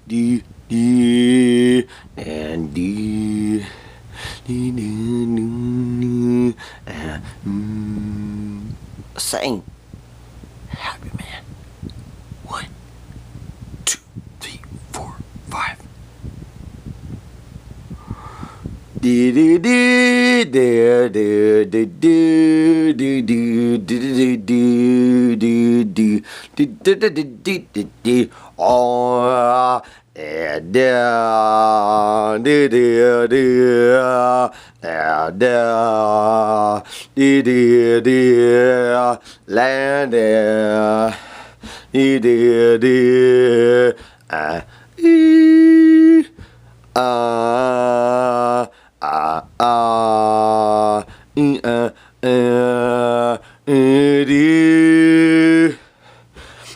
D, D, and D, D, D, D, and sing. Happy man. 1, 2, 3, 4, 5. Do do do do do do do do do do do do do do oh and down do do do and down do do do land do do do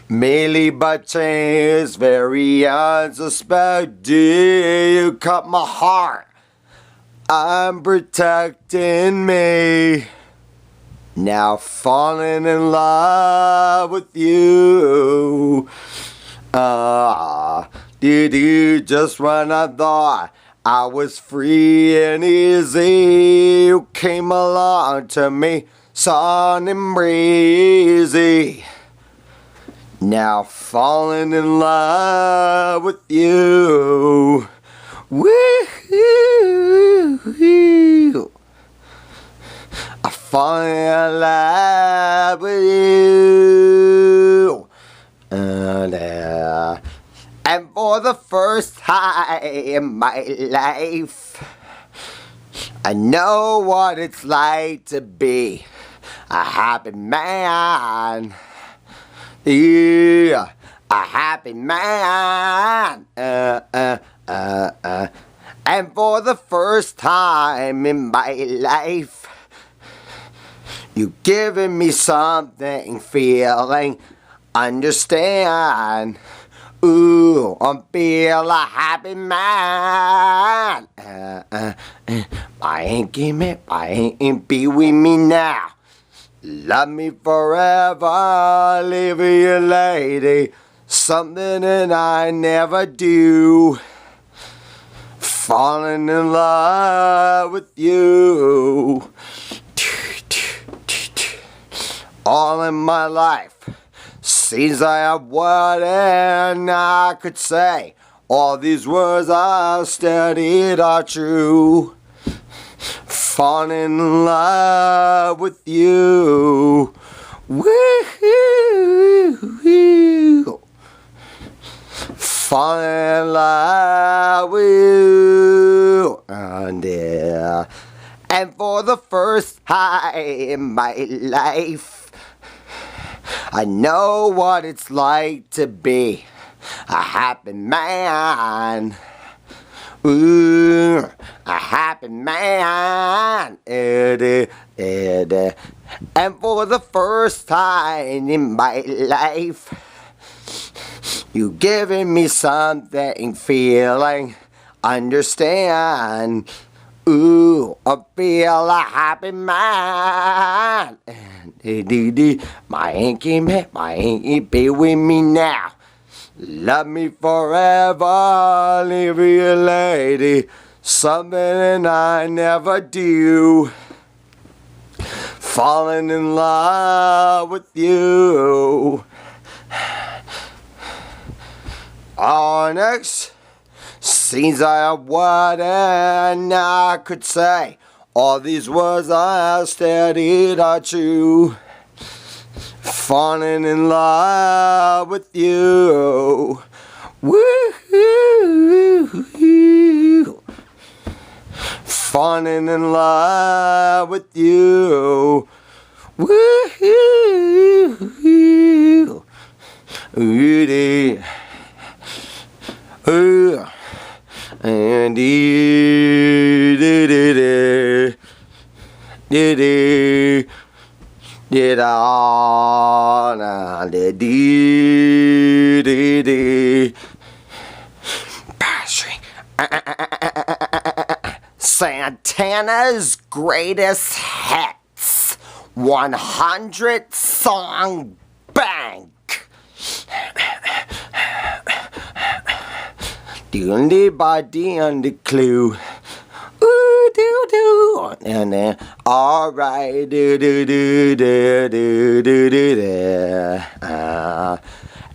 Merely by chance, very unsuspected, you cut my heart. I'm protecting me. Now falling in love with you. Did you just when I thought I was free and easy? You came along to me, sun and breezy. Now falling in love with you. Woo-hoo-hoo. I fall in love with you. And for the first time in my life, I know what it's like to be a happy man. Yeah, a happy man. And for the first time in my life, you giving me something, feeling, understand. Ooh, I feel a happy man. My Inky man, my Inky be with me now. Love me forever, leave you lady. Something that I never do. Falling in love with you. All in my life. Seems I have what and I could say. All these words I've studied are true. Falling in love with you. Woo-hoo-hoo. Falling in love with you. And for the first time in my life, I know what it's like to be a happy man. Ooh, a happy man. And for the first time in my life, you giving me something, feeling, understand. Ooh, I feel a happy man. My Inky man, my Inky be with me now. Love me forever, leave you lady. Something I never do. Falling in love with you. Oh, next. Seems I have what and I could say. All these words I have studied are true. Falling in love with you. Woo-hoo-hoo. Falling in love with you. Woo-hoo-hoo. Ooh-dee. Ooh. And dee-dee-dee-dee. Dee-dee. Dee-da-na-dee-dee-dee. Bashing. Santana's greatest hits. 100 song bank. the only body on the clue. Ooh, do, do. And then, alright, do, do, do, do, do, do, do, do.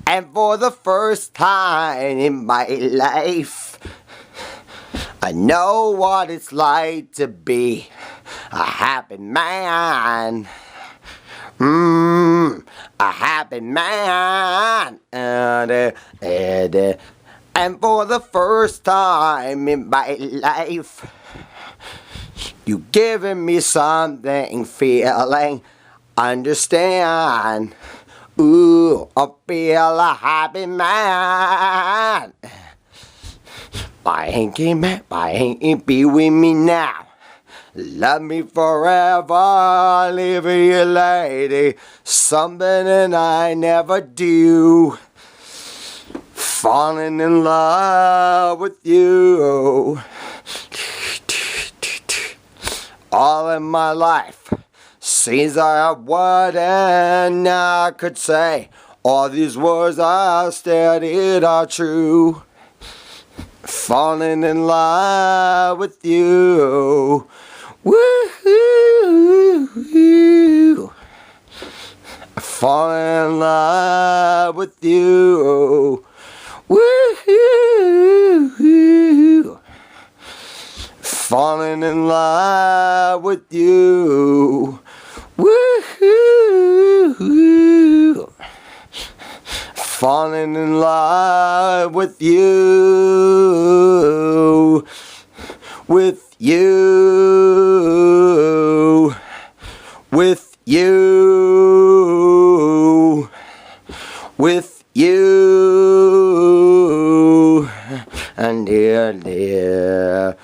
And for the first time in my life, I know what it's like to be a happy man. A happy man. And for the first time in my life, you giving me something, feeling, understand. Ooh, I feel a happy man. My hanky man, my hanky, be with me now. Love me forever, leave you lady. Something that I never do. Falling in love with you. All in my life, seems I have what and I could say. All these words I stated are true. Falling in love with you. Woo-hoo. Falling in love with you. Woo-hoo. Falling in love with you. Woo-hoo. Falling in love with you. With you. With you. With you. And dear, dear.